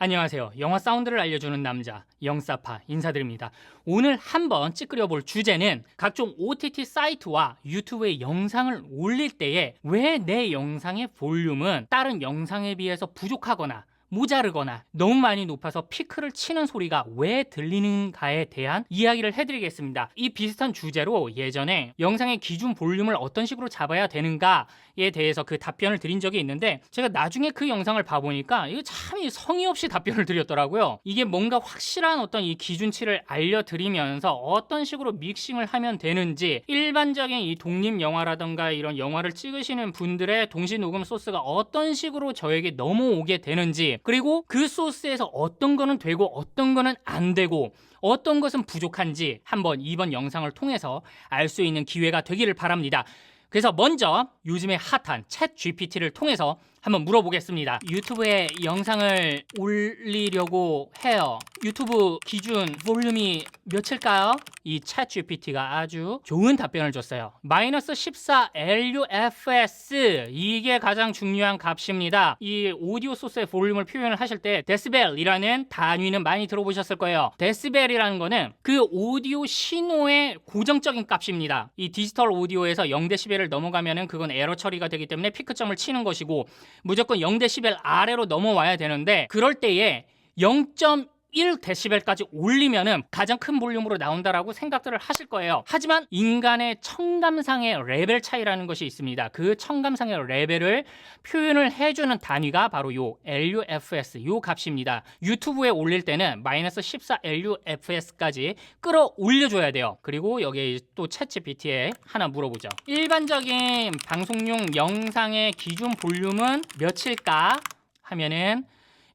안녕하세요. 영화 사운드를 알려주는 남자 영사파 인사드립니다. 오늘 한번 찌끄려 볼 주제는 각종 OTT 사이트와 유튜브에 영상을 올릴 때에 왜 내 영상의 볼륨은 다른 영상에 비해서 부족하거나 모자르거나 너무 많이 높아서 피크를 치는 소리가 왜 들리는가에 대한 이야기를 해드리겠습니다. 이 비슷한 주제로 예전에 영상의 기준 볼륨을 어떤 식으로 잡아야 되는가에 대해서 그 답변을 드린 적이 있는데, 제가 나중에 그 영상을 봐보니까 이게 참 성의 없이 답변을 드렸더라고요. 이게 뭔가 확실한 어떤 이 기준치를 알려드리면서 어떤 식으로 믹싱을 하면 되는지, 일반적인 이 독립 영화라던가 이런 영화를 찍으시는 분들의 동시 녹음 소스가 어떤 식으로 저에게 넘어오게 되는지, 그리고 그 소스에서 어떤 거는 되고 어떤 거는 안 되고 어떤 것은 부족한지 한번 이번 영상을 통해서 알 수 있는 기회가 되기를 바랍니다. 그래서 먼저 요즘에 핫한 챗 GPT를 통해서 한번 물어보겠습니다. 유튜브에 영상을 올리려고 해요. 유튜브 기준 볼륨이 몇일까요? 이 챗 GPT가 아주 좋은 답변을 줬어요. 마이너스 14 LUFS, 이게 가장 중요한 값입니다. 이 오디오 소스의 볼륨을 표현을 하실 때 데시벨이라는 단위는 많이 들어보셨을 거예요. 데시벨이라는 거는 그 오디오 신호의 고정적인 값입니다. 이 디지털 오디오에서 0데시벨을 넘어가면은 그건 에러 처리가 되기 때문에 피크점을 치는 것이고, 무조건 0데시벨 아래로 넘어와야 되는데, 그럴 때에 0.1데시벨까지 올리면은 가장 큰 볼륨으로 나온다라고 생각들을 하실 거예요. 하지만 인간의 청감상의 레벨 차이라는 것이 있습니다. 그 청감상의 레벨을 표현을 해주는 단위가 바로 요 LUFS, 요 값입니다. 유튜브에 올릴 때는 마이너스 14 LUFS까지 끌어올려줘야 돼요. 그리고 여기에 또 챗GPT에 하나 물어보죠. 일반적인 방송용 영상의 기준 볼륨은 몇일까 하면은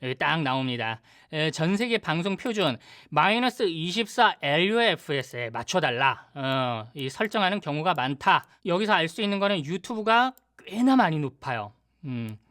여기 딱 나옵니다. 전 세계 방송 표준 마이너스 24 LUFS에 맞춰달라. 이 설정하는 경우가 많다. 여기서 알 수 있는 거는 유튜브가 꽤나 많이 높아요.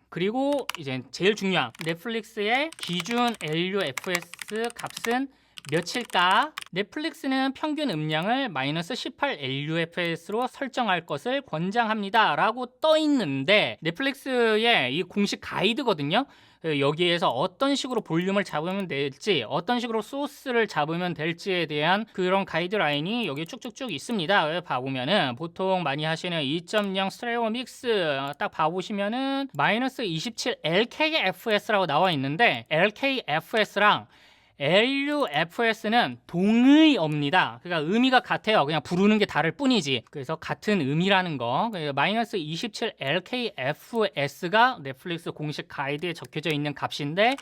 그리고 이제 제일 중요한 넷플릭스의 기준 LUFS 값은 몇일까? 넷플릭스는 평균 음량을 마이너스 18 LUFS로 설정할 것을 권장합니다 라고 떠 있는데, 넷플릭스의 이 공식 가이드거든요. 여기에서 어떤 식으로 볼륨을 잡으면 될지, 어떤 식으로 소스를 잡으면 될지에 대한 그런 가이드라인이 여기 쭉쭉쭉 있습니다. 봐보면은 보통 많이 하시는 2.0 스테레오 믹스 딱 봐보시면은 마이너스 27 LKFS라고 나와 있는데, LKFS랑 LUFS는 동의어입니다. 그러니까 의미가 같아요. 그냥 부르는 게 다를 뿐이지. 그래서 같은 의미라는 거. 마이너스 27 LKFS가 넷플릭스 공식 가이드에 적혀져 있는 값인데,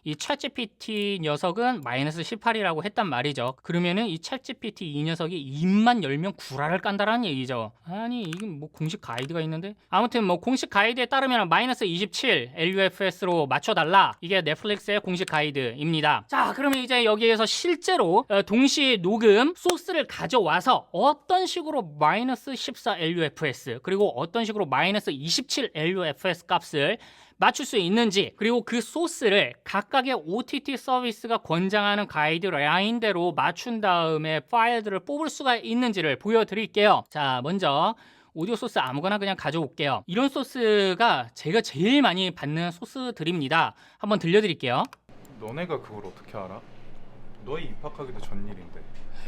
이 챗GPT 녀석은 마이너스 18이라고 했단 말이죠. 그러면은 이 챗GPT 이 녀석이 입만 열면 구라를 깐다라는 얘기죠. 아니, 이게 뭐 공식 가이드가 있는데? 아무튼 뭐 공식 가이드에 따르면 마이너스 27 LUFS로 맞춰달라. 이게 넷플릭스의 공식 가이드입니다. 자, 그러면 이제 여기에서 실제로 동시 녹음 소스를 가져와서 어떤 식으로 마이너스 14 LUFS 그리고 어떤 식으로 마이너스 27 LUFS 값을 맞출 수 있는지, 그리고 그 소스를 각각의 OTT 서비스가 권장하는 가이드라인대로 맞춘 다음에 파일들을 뽑을 수가 있는지를 보여드릴게요. 자, 먼저 오디오 소스 아무거나 그냥 가져올게요. 이런 소스가 제가 제일 많이 받는 소스들입니다. 한번 들려드릴게요. 너네가 그걸 어떻게 알아? 너희 입학하기도 전일인데.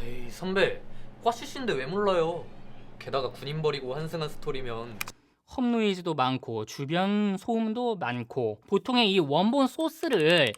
에이 선배, 과 출신인데 왜 몰라요? 게다가 군인 버리고 환승한 스토리면. 홈노이즈도 많고 주변 소음도 많고, 보통의 이 원본 소스를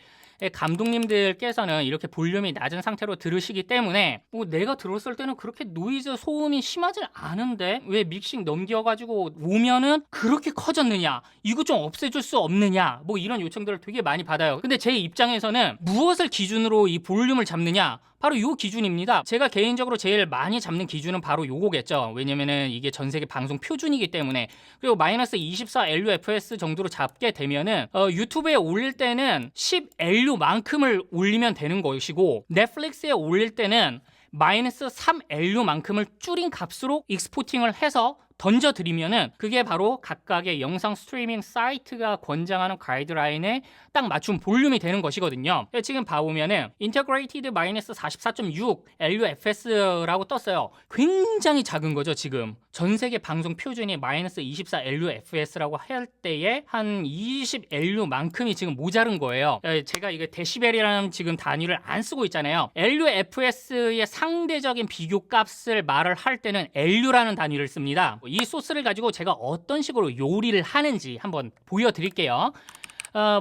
감독님들께서는 이렇게 볼륨이 낮은 상태로 들으시기 때문에 내가 들었을 때는 그렇게 노이즈 소음이 심하지 않은데 왜 믹싱 넘겨가지고 오면은 그렇게 커졌느냐, 이거 좀 없애줄 수 없느냐, 뭐 이런 요청들을 되게 많이 받아요. 근데 제 입장에서는 무엇을 기준으로 이 볼륨을 잡느냐, 바로 요 기준입니다. 제가 개인적으로 제일 많이 잡는 기준은 바로 요거겠죠. 왜냐면은 이게 전 세계 방송 표준이기 때문에. 그리고 마이너스 24 LUFS 정도로 잡게 되면은 유튜브에 올릴 때는 10 LU만큼을 올리면 되는 것이고, 넷플릭스에 올릴 때는 마이너스 3 LU만큼을 줄인 값으로 익스포팅을 해서 던져드리면은 그게 바로 각각의 영상 스트리밍 사이트가 권장하는 가이드라인에 딱 맞춘 볼륨이 되는 것이거든요. 지금 봐보면은 Integrated -44.6 LUFS라고 떴어요. 굉장히 작은 거죠. 지금 전 세계 방송 표준이 -24 LUFS라고 할 때에 한 20 LU만큼이 지금 모자른 거예요. 제가 이거 데시벨이라는 지금 단위를 안 쓰고 있잖아요. LUFS의 상대적인 비교 값을 말을 할 때는 LU라는 단위를 씁니다. 이 소스를 가지고 제가 어떤 식으로 요리를 하는지 한번 보여드릴게요.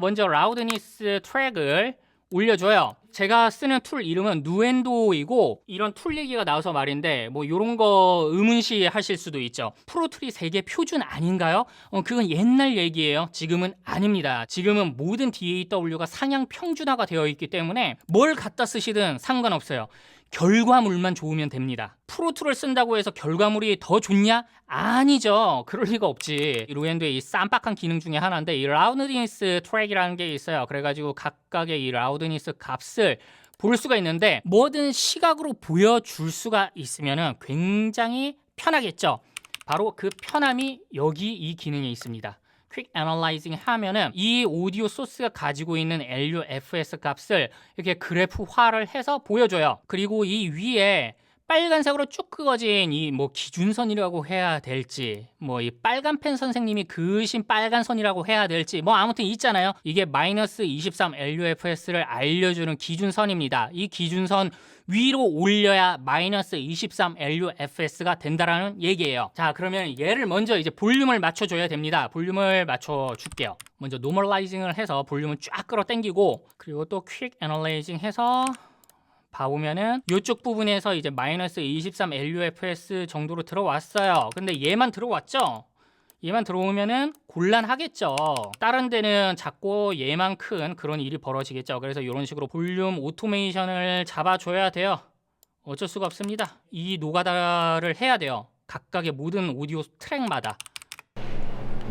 먼저 라우드니스 트랙을 올려줘요. 제가 쓰는 툴 이름은 누엔도이고, 이런 툴 얘기가 나와서 말인데 뭐 이런 거 의문시 하실 수도 있죠. 프로툴이 세계 표준 아닌가요? 그건 옛날 얘기예요. 지금은 아닙니다. 지금은 모든 DAW가 상향 평준화가 되어 있기 때문에 뭘 갖다 쓰시든 상관없어요. 결과물만 좋으면 됩니다. 프로툴을 쓴다고 해서 결과물이 더 좋냐? 아니죠. 그럴 리가 없지. 루엔도의 이 쌈박한 기능 중에 하나인데, 이 라우드니스 트랙이라는 게 있어요. 그래가지고 각각의 이 라우드니스 값을 볼 수가 있는데, 뭐든 시각으로 보여줄 수가 있으면 굉장히 편하겠죠. 바로 그 편함이 여기 이 기능에 있습니다. 퀵 애널라이징 하면은 이 오디오 소스가 가지고 있는 LUFS 값을 이렇게 그래프화를 해서 보여줘요. 그리고 이 위에 빨간색으로 쭉 그어진 이 뭐 기준선이라고 해야 될지, 뭐 이 빨간 펜 선생님이 그으신 빨간 선이라고 해야 될지, 뭐 아무튼 있잖아요. 이게 -23 LUFS를 알려주는 기준선입니다. 이 기준선 위로 올려야 -23 LUFS가 된다라는 얘기예요. 자, 그러면 얘를 먼저 이제 볼륨을 맞춰줘야 됩니다. 볼륨을 맞춰줄게요. 먼저 노멀라이징을 해서 볼륨을 쫙 끌어당기고, 그리고 또 퀵 애널라이징 해서 봐보면은 이쪽 부분에서 이제 -23 LUFS 정도로 들어왔어요. 근데 얘만 들어왔죠? 얘만 들어오면은 곤란하겠죠. 다른 데는 작고 얘만 큰 그런 일이 벌어지겠죠. 그래서 이런 식으로 볼륨 오토메이션을 잡아줘야 돼요. 어쩔 수가 없습니다. 이 노가다를 해야 돼요. 각각의 모든 오디오 트랙마다.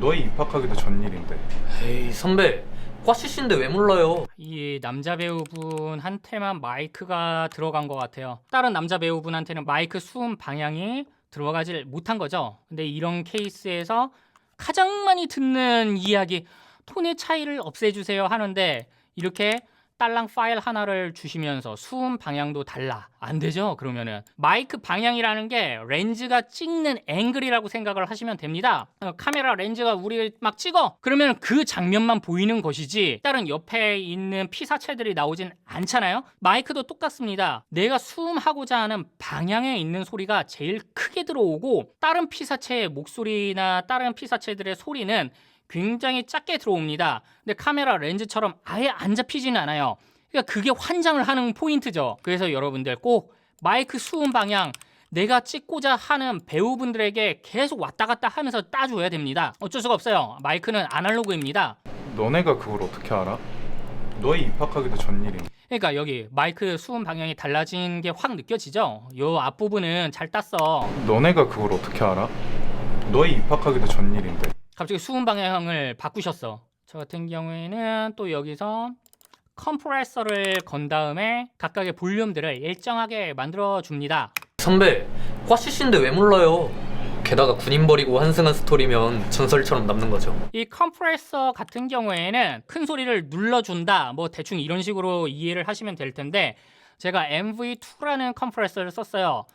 너희 입학하기도 전 일인데. 에이 선배, 꽈시신데 왜 몰라요? 이 남자 배우분한테만 마이크가 들어간 것 같아요. 다른 남자 배우분한테는 마이크 수음 방향이 들어가질 못한 거죠. 근데 이런 케이스에서 가장 많이 듣는 이야기, 톤의 차이를 없애주세요 하는데 이렇게 딸랑 파일 하나를 주시면서 수음 방향도 달라. 안 되죠? 그러면은 마이크 방향이라는 게 렌즈가 찍는 앵글이라고 생각을 하시면 됩니다. 카메라 렌즈가 우리 막 찍어. 그러면 그 장면만 보이는 것이지 다른 옆에 있는 피사체들이 나오진 않잖아요. 마이크도 똑같습니다. 내가 수음하고자 하는 방향에 있는 소리가 제일 크게 들어오고, 다른 피사체의 목소리나 다른 피사체들의 소리는 굉장히 작게 들어옵니다. 근데 카메라 렌즈처럼 아예 안 잡히지는 않아요. 그러니까 그게 환장을 하는 포인트죠. 그래서 여러분들 꼭 마이크 수음 방향, 내가 찍고자 하는 배우분들에게 계속 왔다 갔다 하면서 따줘야 됩니다. 어쩔 수가 없어요. 마이크는 아날로그입니다. 너네가 그걸 어떻게 알아? 너희 입학하기도 전 일인데. 그러니까 여기 마이크 수음 방향이 달라진 게 확 느껴지죠? 요 앞부분은 잘 땄어. 너네가 그걸 어떻게 알아? 너희 입학하기도 전 일인데. 갑자기 수음 방향을 바꾸셨어. 저 같은 경우에는 또 여기서 컴프레서를 건 다음에 각각의 볼륨들을 일정하게 만들어 줍니다. 선배, 꽈시신데 왜 몰라요? 게다가 군인 버리고 환승한 스토리면 전설처럼 남는 거죠. 이 컴프레서 같은 경우에는 큰 소리를 눌러준다, 뭐 대충 이런 식으로 이해를 하시면 될 텐데, 제가 MV2라는 컴프레서를 썼어요.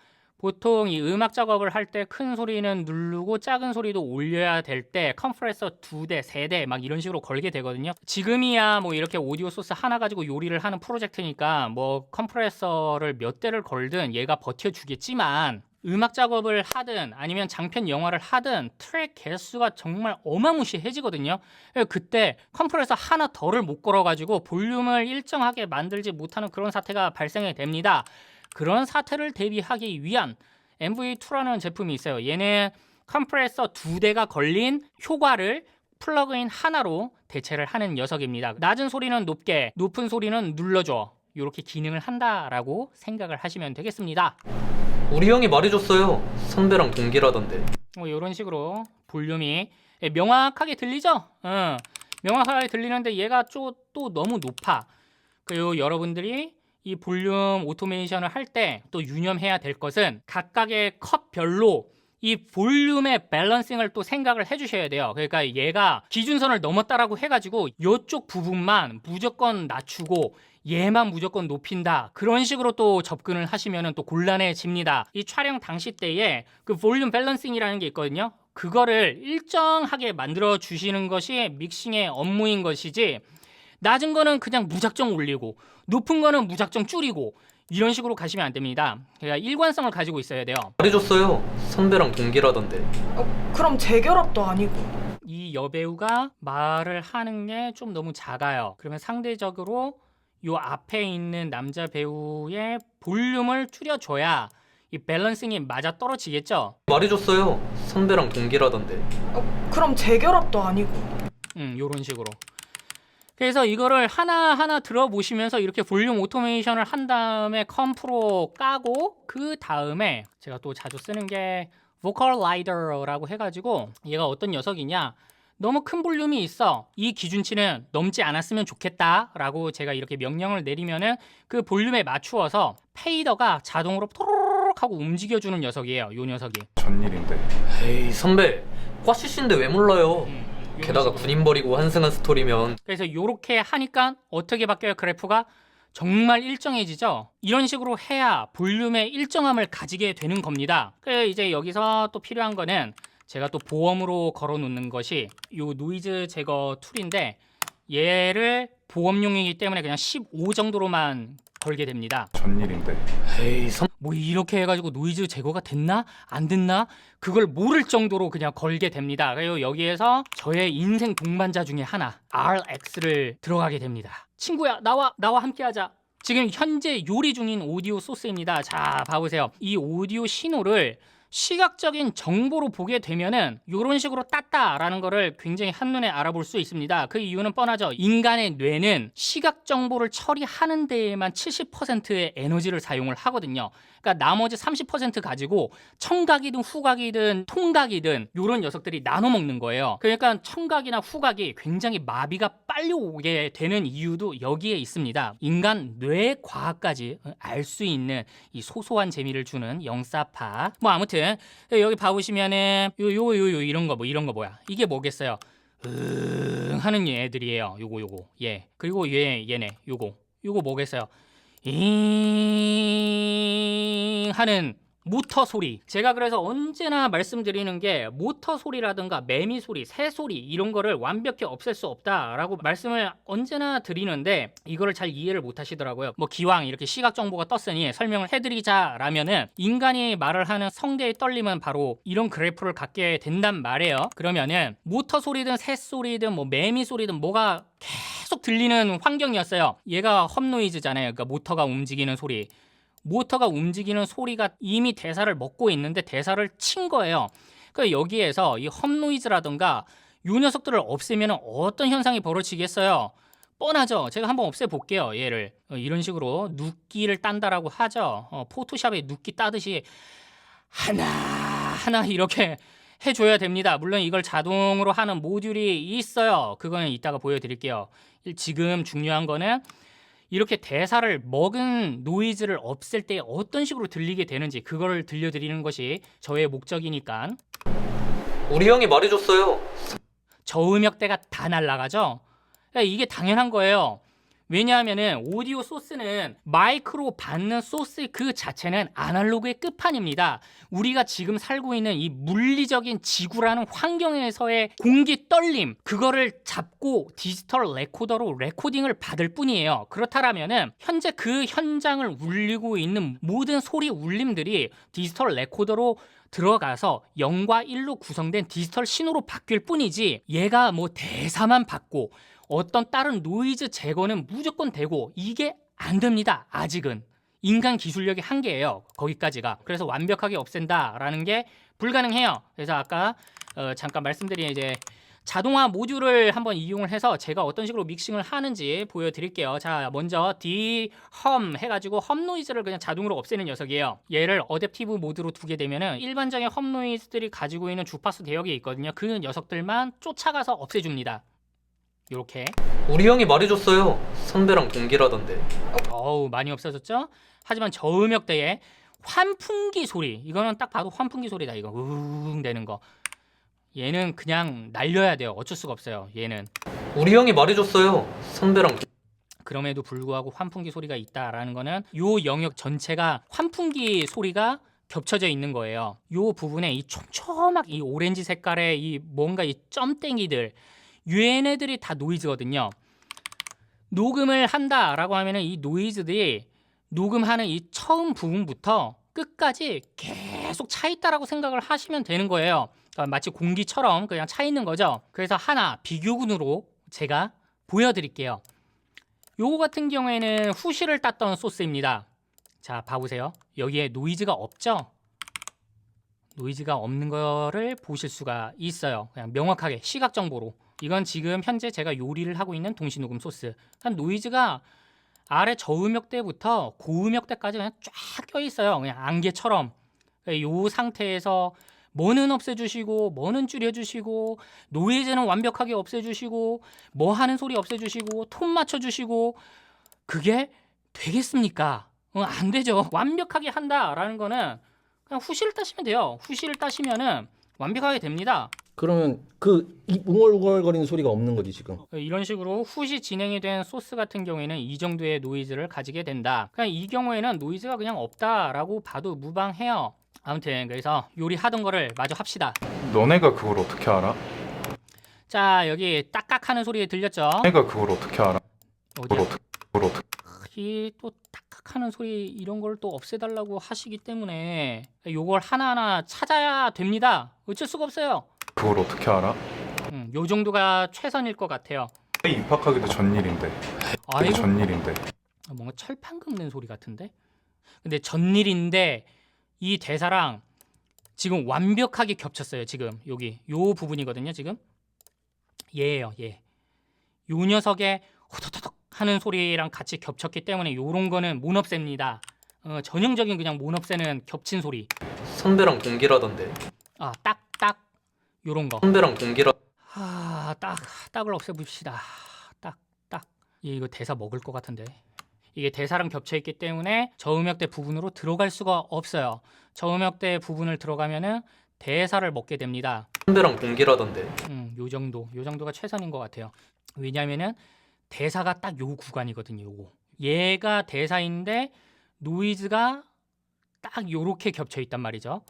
보통 이 음악 작업을 할 때 큰 소리는 누르고 작은 소리도 올려야 될 때 컴프레서 2대, 3대 막 이런 식으로 걸게 되거든요. 지금이야 뭐 이렇게 오디오 소스 하나 가지고 요리를 하는 프로젝트니까 뭐 컴프레서를 몇 대를 걸든 얘가 버텨주겠지만, 음악 작업을 하든 아니면 장편 영화를 하든 트랙 개수가 정말 어마무시해지거든요. 그때 컴프레서 하나 덜을 못 걸어가지고 볼륨을 일정하게 만들지 못하는 그런 사태가 발생이 됩니다. 그런 사태를 대비하기 위한 MV2라는 제품이 있어요. 얘는 컴프레서 2대가 걸린 효과를 플러그인 하나로 대체를 하는 녀석입니다. 낮은 소리는 높게, 높은 소리는 눌러줘. 이렇게 기능을 한다라고 생각을 하시면 되겠습니다. 우리 형이 말해줬어요. 선배랑 동기라던데. 뭐 이런 식으로 볼륨이 명확하게 들리죠? 명확하게 들리는데 얘가 또 너무 높아. 그리고 여러분들이 이 볼륨 오토메이션을 할 때 또 유념해야 될 것은 각각의 컷별로 이 볼륨의 밸런싱을 또 생각을 해주셔야 돼요. 그러니까 얘가 기준선을 넘었다라고 해가지고 이쪽 부분만 무조건 낮추고 얘만 무조건 높인다, 그런 식으로 또 접근을 하시면 또 곤란해집니다. 이 촬영 당시 때에 그 볼륨 밸런싱이라는 게 있거든요. 그거를 일정하게 만들어 주시는 것이 믹싱의 업무인 것이지, 낮은 거는 그냥 무작정 올리고 높은 거는 무작정 줄이고 이런 식으로 가시면 안 됩니다. 그러니까 일관성을 가지고 있어야 돼요. 말해줬어요. 선배랑 동기라던데. 그럼 재결합도 아니고. 이 여배우가 말을 하는 게 좀 너무 작아요. 그러면 상대적으로 요 앞에 있는 남자 배우의 볼륨을 줄여줘야 이 밸런싱이 맞아 떨어지겠죠. 말해줬어요. 선배랑 동기라던데. 그럼 재결합도 아니고. 요런 식으로. 그래서 이거를 하나하나 들어보시면서 이렇게 볼륨 오토메이션을 한 다음에 컴프로 까고, 그 다음에 제가 또 자주 쓰는 게 보컬라이더라고 해가지고, 얘가 어떤 녀석이냐, 너무 큰 볼륨이 있어, 이 기준치는 넘지 않았으면 좋겠다라고 제가 이렇게 명령을 내리면은 그 볼륨에 맞추어서 페이더가 자동으로 토로록 하고 움직여주는 녀석이에요. 요 녀석이. 전일인데. 에이 선배, 꽈시신데 왜 몰라요? 요 게다가 녀석으로. 군인 버리고 환승한 스토리면. 그래서 요렇게 하니까 어떻게 바뀌어요? 그래프가 정말 일정해지죠. 이런 식으로 해야 볼륨의 일정함을 가지게 되는 겁니다. 그래서 이제 여기서 또 필요한 거는 제가 또 보험으로 걸어 놓는 것이 요 노이즈 제거 툴인데, 얘를 보험용이기 때문에 그냥 15 정도로만 걸게 됩니다. 전일인데. 에이 뭐 이렇게 해가지고 노이즈 제거가 됐나 안 됐나 그걸 모를 정도로 그냥 걸게 됩니다. 그리고 여기에서 저의 인생 동반자 중에 하나 RX를 들어가게 됩니다. 친구야, 나와 함께하자. 지금 현재 요리 중인 오디오 소스입니다. 자, 봐보세요. 이 오디오 신호를 시각적인 정보로 보게 되면은 이런 식으로 땄다라는 거를 굉장히 한눈에 알아볼 수 있습니다. 그 이유는 뻔하죠. 인간의 뇌는 시각 정보를 처리하는 데에만 70%의 에너지를 사용을 하거든요. 그러니까 나머지 30% 가지고 청각이든 후각이든 통각이든 이런 녀석들이 나눠 먹는 거예요. 그러니까 청각이나 후각이 굉장히 마비가 빨리 오게 되는 이유도 여기에 있습니다. 인간 뇌 과학까지 알 수 있는 이 소소한 재미를 주는 영사파. 뭐 아무튼 여기 봐보시면은 요 이런 거 뭐야? 이게 뭐겠어요? 하는 애들이에요. 요거 예. 그리고 얘네 요거 뭐겠어요? 잉 하는 모터 소리. 제가 그래서 언제나 말씀드리는 게 모터 소리라든가 매미 소리, 새 소리 이런 거를 완벽히 없앨 수 없다라고 말씀을 언제나 드리는데, 이거를 잘 이해를 못 하시더라고요. 뭐 기왕 이렇게 시각 정보가 떴으니 설명을 해드리자라면은, 인간이 말을 하는 성대의 떨림은 바로 이런 그래프를 갖게 된단 말이에요. 그러면은 모터 소리든 새 소리든 뭐 매미 소리든 뭐가 계속 들리는 환경이었어요. 얘가 험노이즈잖아요. 그러니까 모터가 움직이는 소리. 모터가 움직이는 소리가 이미 대사를 먹고 있는데 대사를 친 거예요. 그러니까 여기에서 이 험노이즈라든가 이 녀석들을 없애면 어떤 현상이 벌어지겠어요? 뻔하죠. 제가 한번 없애볼게요. 얘를 이런 식으로 눕기를 딴다라고 하죠. 포토샵에 눕기 따듯이 하나하나 이렇게 해줘야 됩니다. 물론 이걸 자동으로 하는 모듈이 있어요. 그거는 이따가 보여드릴게요. 지금 중요한 거는 이렇게 대사를 먹은 노이즈를 없앨 때 어떤 식으로 들리게 되는지 그거를 들려드리는 것이 저의 목적이니까. 우리 형이 말해줬어요. 저음역대가 다 날아가죠. 이게 당연한 거예요. 왜냐하면은 오디오 소스는 마이크로 받는 소스 그 자체는 아날로그의 끝판입니다. 우리가 지금 살고 있는 이 물리적인 지구라는 환경에서의 공기 떨림, 그거를 잡고 디지털 레코더로 레코딩을 받을 뿐이에요. 그렇다면은 현재 그 현장을 울리고 있는 모든 소리 울림들이 디지털 레코더로 들어가서 0과 1로 구성된 디지털 신호로 바뀔 뿐이지, 얘가 뭐 대사만 받고 어떤 다른 노이즈 제거는 무조건 되고 이게 안 됩니다. 아직은 인간 기술력의 한계예요. 거기까지가. 그래서 완벽하게 없앤다라는 게 불가능해요. 그래서 아까 잠깐 말씀드린 이제 자동화 모듈을 한번 이용을 해서 제가 어떤 식으로 믹싱을 하는지 보여드릴게요. 자, 먼저 디험 해가지고 험 노이즈를 그냥 자동으로 없애는 녀석이에요. 얘를 어댑티브 모드로 두게 되면은 일반적인 험 노이즈들이 가지고 있는 주파수 대역이 있거든요. 그 녀석들만 쫓아가서 없애줍니다. 요렇게. 우리 형이 말해줬어요. 선배랑 동기라던데. 어우, 많이 없어졌죠? 하지만 저음역대에 환풍기 소리, 이거는 딱 봐도 환풍기 소리다. 이거 우웅 되는 거, 얘는 그냥 날려야 돼요. 어쩔 수가 없어요. 얘는. 우리 형이 말해줬어요. 선배랑 그럼에도 불구하고 환풍기 소리가 있다라는 거는 요 영역 전체가 환풍기 소리가 겹쳐져 있는 거예요. 요 부분에 이 촘촘하게 이 오렌지 색깔의 이 뭔가 이 점땡이들, 얘네들이 다 노이즈거든요. 녹음을 한다라고 하면은 이 노이즈들이 녹음하는 이 처음 부분부터 끝까지 계속 차 있다라고 생각을 하시면 되는 거예요. 그러니까 마치 공기처럼 그냥 차 있는 거죠. 그래서 하나 비교군으로 제가 보여드릴게요. 요거 같은 경우에는 후시를 땄던 소스입니다. 자, 봐보세요. 여기에 노이즈가 없죠? 노이즈가 없는 거를 보실 수가 있어요. 그냥 명확하게 시각 정보로. 이건 지금 현재 제가 요리를 하고 있는 동시녹음 소스. 노이즈가 아래 저음역대부터 고음역대까지 그냥 쫙 껴 있어요. 그냥 안개처럼. 이 상태에서 뭐는 없애주시고 뭐는 줄여주시고 노이즈는 완벽하게 없애주시고 뭐 하는 소리 없애주시고 톤 맞춰주시고, 그게 되겠습니까? 안 되죠. 완벽하게 한다라는 거는 그냥 후시를 따시면 돼요. 후시를 따시면은 완벽하게 됩니다. 그러면 이 웅얼웅얼거리는 소리가 없는 거지 지금. 이런 식으로 후시 진행이 된 소스 같은 경우에는 이 정도의 노이즈를 가지게 된다. 그냥 이 경우에는 노이즈가 그냥 없다라고 봐도 무방해요. 아무튼 그래서 요리하던 거를 마저 합시다. 너네가 그걸 어떻게 알아? 자, 여기 딱깍하는 소리 들렸죠? 너네가 그걸 어떻게 알아? 어디야? 그걸 어떻게 이 또 딱딱하는 소리 이런 걸 또 없애달라고 하시기 때문에 요걸 하나하나 찾아야 됩니다. 어쩔 수가 없어요. 그걸 어떻게 알아? 요 정도가 최선일 것 같아요. 입학하기도 전일인데. 아이고, 전일인데. 뭔가 철판 긁는 소리 같은데? 근데 전일인데 이 대사랑 지금 완벽하게 겹쳤어요. 지금 여기 요 부분이거든요. 지금 얘예요. 얘. 요 녀석의 호도도독 하는 소리랑 같이 겹쳤기 때문에 요런 거는 못 없앱니다. 전형적인 그냥 못 없애는 겹친 소리. 선배랑 동기라던데. 아, 딱딱 요런 거. 선배랑 동기라. 아, 딱을 없애봅시다. 딱. 이거 대사 먹을 것 같은데. 이게 대사랑 겹쳐 있기 때문에 저음역대 부분으로 들어갈 수가 없어요. 저음역대 부분을 들어가면은 대사를 먹게 됩니다. 선배랑 동기라던데. 요 정도가 최선인 것 같아요. 왜냐면은 대사가 딱 요 구간이거든요. 요거. 얘가 대사인데 노이즈가 딱 요렇게 겹쳐 있단 말이죠.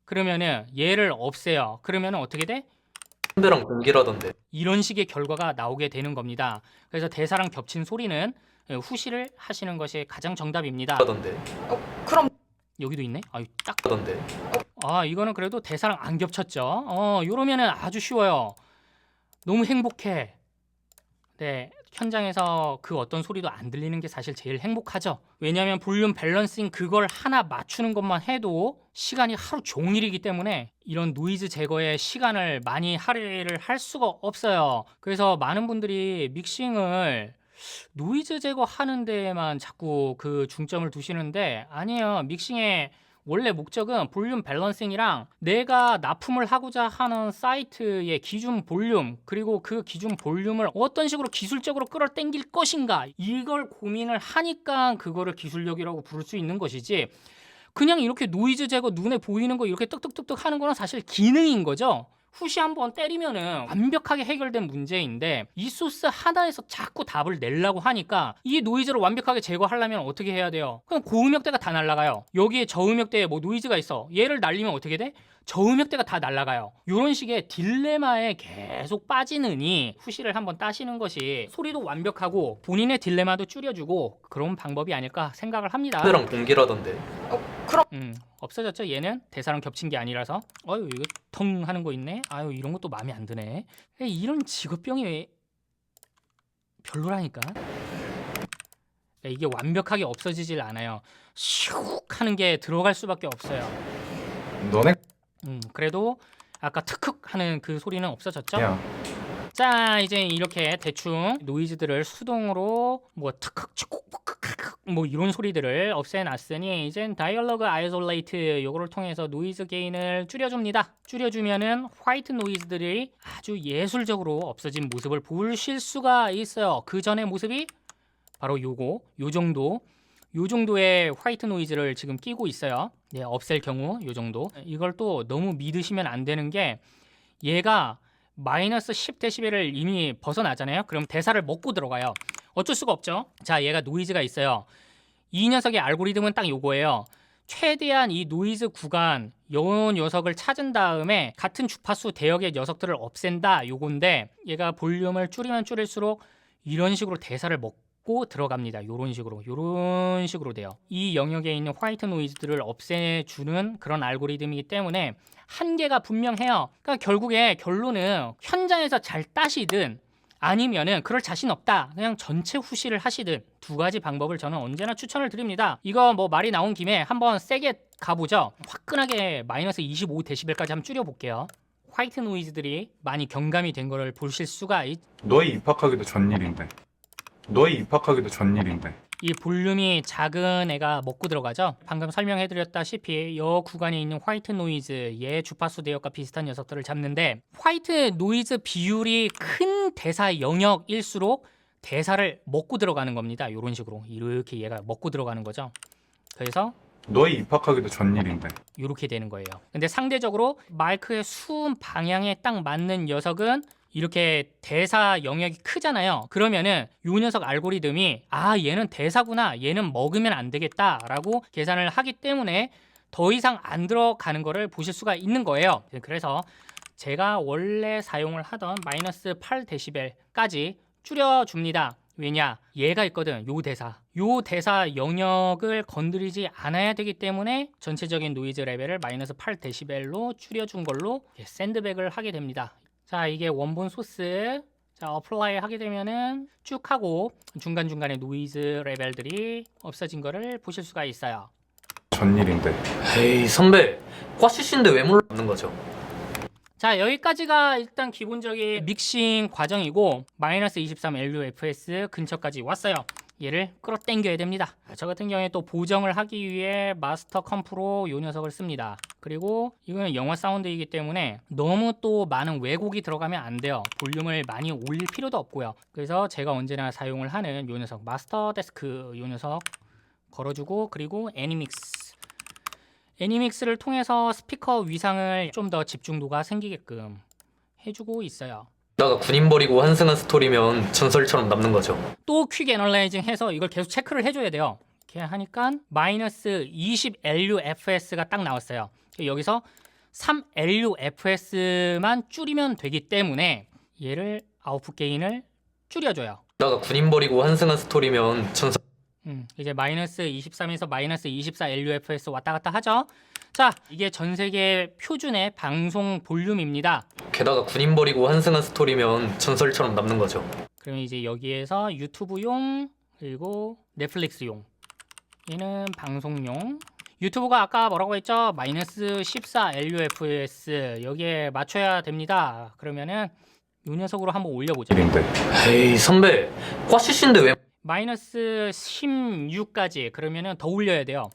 그러면은 얘를 없애요. 그러면은 어떻게 돼? 선배랑 동기라던데. 이런 식의 결과가 나오게 되는 겁니다. 그래서 대사랑 겹친 소리는 후시를 하시는 것이 가장 정답입니다. 라던데. 그럼 여기도 있네. 아유, 딱. 라던데. 아, 이거는 그래도 대사랑 안 겹쳤죠. 요러면은 아주 쉬워요. 너무 행복해. 네, 현장에서 그 어떤 소리도 안 들리는 게 사실 제일 행복하죠. 왜냐하면 볼륨 밸런싱 그걸 하나 맞추는 것만 해도 시간이 하루 종일이기 때문에 이런 노이즈 제거에 시간을 많이 할애를 할 수가 없어요. 그래서 많은 분들이 믹싱을 노이즈 제거하는 데에만 자꾸 그 중점을 두시는데 아니에요. 믹싱의 원래 목적은 볼륨 밸런싱이랑 내가 납품을 하고자 하는 사이트의 기준 볼륨, 그리고 그 기준 볼륨을 어떤 식으로 기술적으로 끌어당길 것인가, 이걸 고민을 하니까 그거를 기술력이라고 부를 수 있는 것이지, 그냥 이렇게 노이즈 제거 눈에 보이는 거 이렇게 뚝뚝뚝뚝 하는 거는 사실 기능인 거죠. 후시 한번 때리면은 완벽하게 해결된 문제인데 이 소스 하나에서 자꾸 답을 내려고 하니까 이 노이즈를 완벽하게 제거하려면 어떻게 해야 돼요? 그냥 고음역대가 다 날아가요. 여기에 저음역대에 뭐 노이즈가 있어. 얘를 날리면 어떻게 돼? 저음역대가 다 날아가요. 이런 식의 딜레마에 계속 빠지느니 후시를 한번 따시는 것이 소리도 완벽하고 본인의 딜레마도 줄여주고 그런 방법이 아닐까 생각을 합니다. 선배랑 동기라던데. 그럼 없어졌죠. 얘는 대사랑 겹친 게 아니라서. 어유, 이거 텅 하는 거 있네. 아유, 이런 것도 마음에 안 드네. 이런 직업병이 왜 별로라니까. 이게 완벽하게 없어지질 않아요. 슉 하는 게 들어갈 수밖에 없어요. 너네 그래도 아까 트크 하는 그 소리는 없어졌죠. 야. 자, 이제 이렇게 대충 노이즈들을 수동으로 뭐 트크 축쿡 뭐 이런 소리들을 없애놨으니 이젠 다이얼로그 아이솔레이트 요거를 통해서 노이즈 게인을 줄여줍니다. 줄여주면은 화이트 노이즈들이 아주 예술적으로 없어진 모습을 보실 수가 있어요. 그 전의 모습이 바로 요거, 요 정도, 요 정도의 화이트 노이즈를 지금 끼고 있어요. 네, 없앨 경우 요 정도. 이걸 또 너무 믿으시면 안 되는 게 얘가 마이너스 10dB를 이미 벗어나잖아요. 그럼 대사를 먹고 들어가요. 어쩔 수가 없죠. 자, 얘가 노이즈가 있어요. 이 녀석의 알고리즘은 딱 요거예요. 최대한 이 노이즈 구간 요 녀석을 찾은 다음에 같은 주파수 대역의 녀석들을 없앤다 요건데 얘가 볼륨을 줄이면 줄일수록 이런 식으로 대사를 먹고 들어갑니다. 요런 식으로 돼요. 이 영역에 있는 화이트 노이즈들을 없애주는 그런 알고리즘이기 때문에 한계가 분명해요. 그러니까 결국에 결론은 현장에서 잘 따시든 아니면은 그럴 자신 없다 그냥 전체 후시를 하시든 두 가지 방법을 저는 언제나 추천을 드립니다. 이거 뭐 말이 나온 김에 한번 세게 가보죠. 화끈하게 마이너스 25dB까지 한번 줄여볼게요. 화이트 노이즈들이 많이 경감이 된 거를 보실 수가 너희 입학하기도 전일인데. 이 볼륨이 작은 애가 먹고 들어가죠. 방금 설명해드렸다시피 이 구간에 있는 화이트 노이즈 얘 주파수 대역과 비슷한 녀석들을 잡는데 화이트 노이즈 비율이 큰 대사 영역일수록 대사를 먹고 들어가는 겁니다. 이런 식으로 이렇게 얘가 먹고 들어가는 거죠. 그래서 너희 입학하기도 전일인데. 이렇게 되는 거예요. 근데 상대적으로 마이크의 수음 방향에 딱 맞는 녀석은 이렇게 대사 영역이 크잖아요. 그러면은 요 녀석 알고리즘이 얘는 대사구나, 얘는 먹으면 안 되겠다라고 계산을 하기 때문에 더 이상 안 들어가는 거를 보실 수가 있는 거예요. 그래서 제가 원래 사용을 하던 마이너스 8dB까지 줄여줍니다. 왜냐? 얘가 있거든. 요 대사 영역을 건드리지 않아야 되기 때문에 전체적인 노이즈 레벨을 마이너스 8dB로 줄여준 걸로 샌드백을 하게 됩니다. 자, 이게 원본 소스. 자, 어플라이 하게 되면은 쭉 하고 중간중간에 노이즈 레벨들이 없어진 거를 보실 수가 있어요. 전일인데. 에이 선배, 꽈시신데 왜 몰랐는 거죠? 자, 여기까지가 일단 기본적인 믹싱 과정이고 마이너스 23 LUFS 근처까지 왔어요. 얘를 끌어당겨야 됩니다. 저 같은 경우에 또 보정을 하기 위해 마스터 컴프로 요 녀석을 씁니다. 그리고 이거는 영화 사운드이기 때문에 너무 또 많은 왜곡이 들어가면 안 돼요. 볼륨을 많이 올릴 필요도 없고요. 그래서 제가 언제나 사용을 하는 요 녀석 마스터 데스크 요 녀석 걸어주고 그리고 애니믹스를 통해서 스피커 위상을 좀 더 집중도가 생기게끔 해주고 있어요. 나가 군인 버리고 환승한 스토리면 전설처럼 남는 거죠. 또 퀵 애널라이징 해서 이걸 계속 체크를 해줘야 돼요. 이렇게 하니까 마이너스 20 LUFS가 딱 나왔어요. 여기서 3 LUFS만 줄이면 되기 때문에 얘를 아웃풋 게인을 줄여줘요. 나가 군인 버리고 환승한 스토리면 이제 마이너스 23에서 마이너스 24 LUFS 왔다 갔다 하죠. 자, 이게 전 세계 표준의 방송 볼륨입니다. 게다가 군인 버리고 환승한 스토리면 전설처럼 남는 거죠. 그러면 이제 여기에서 유튜브용 그리고 넷플릭스용 얘는 방송용 유튜브가 아까 뭐라고 했죠? 마이너스 14 LUFS 여기에 맞춰야 됩니다. 그러면은 이 녀석으로 한번 올려보죠. 에이 선배, 꽈시신데 왜 마이너스 16까지 그러면은 더 올려야 돼요.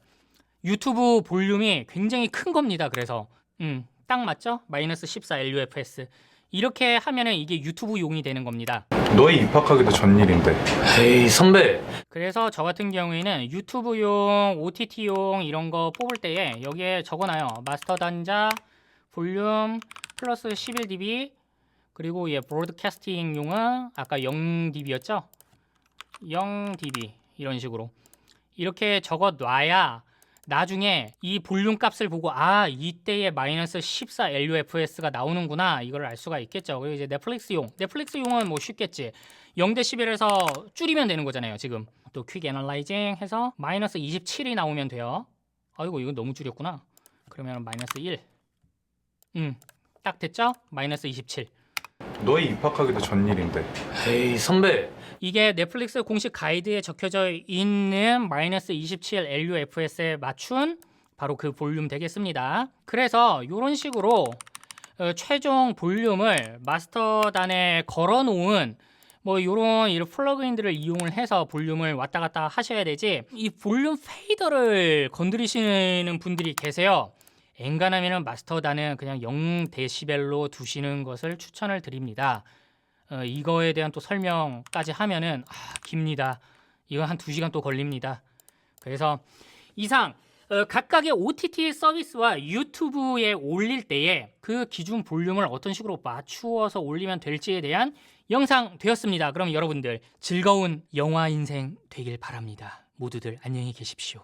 유튜브 볼륨이 굉장히 큰 겁니다. 그래서 딱 맞죠? 마이너스 14 LUFS 이렇게 하면은 이게 유튜브용이 되는 겁니다. 너희 입학하기도 전일인데. 에이 선배, 그래서 저 같은 경우에는 유튜브용, OTT용 이런 거 뽑을 때에 여기에 적어놔요. 마스터 단자, 볼륨 플러스 11dB 그리고 얘 브로드캐스팅용은 아까 0dB였죠? 0dB 이런 식으로 이렇게 적어놔야 나중에 이 볼륨 값을 보고 이때의 마이너스 14 LUFS가 나오는구나 이걸 알 수가 있겠죠. 그리고 이제 넷플릭스용은 뭐 쉽겠지. 0dB에서 줄이면 되는 거잖아요. 지금 또 퀵 애널라이징 해서 마이너스 27이 나오면 돼요. 아이고 이건 너무 줄였구나. 그러면 마이너스 1 딱 됐죠? 마이너스 27 너희 입학하기도 전일인데. 에이 선배, 이게 넷플릭스 공식 가이드에 적혀져 있는 마이너스 27 LUFS에 맞춘 바로 그 볼륨 되겠습니다. 그래서 이런 식으로 최종 볼륨을 마스터단에 걸어놓은 뭐 이런 플러그인들을 이용을 해서 볼륨을 왔다 갔다 하셔야 되지 이 볼륨 페이더를 건드리시는 분들이 계세요. 엔간하면 마스터단은 그냥 0dB로 두시는 것을 추천을 드립니다. 이거에 대한 또 설명까지 하면은 깁니다. 이건 한 2시간 또 걸립니다. 그래서 이상 각각의 OTT 서비스와 유튜브에 올릴 때에 그 기준 볼륨을 어떤 식으로 맞추어서 올리면 될지에 대한 영상 되었습니다. 그럼 여러분들 즐거운 영화 인생 되길 바랍니다. 모두들 안녕히 계십시오.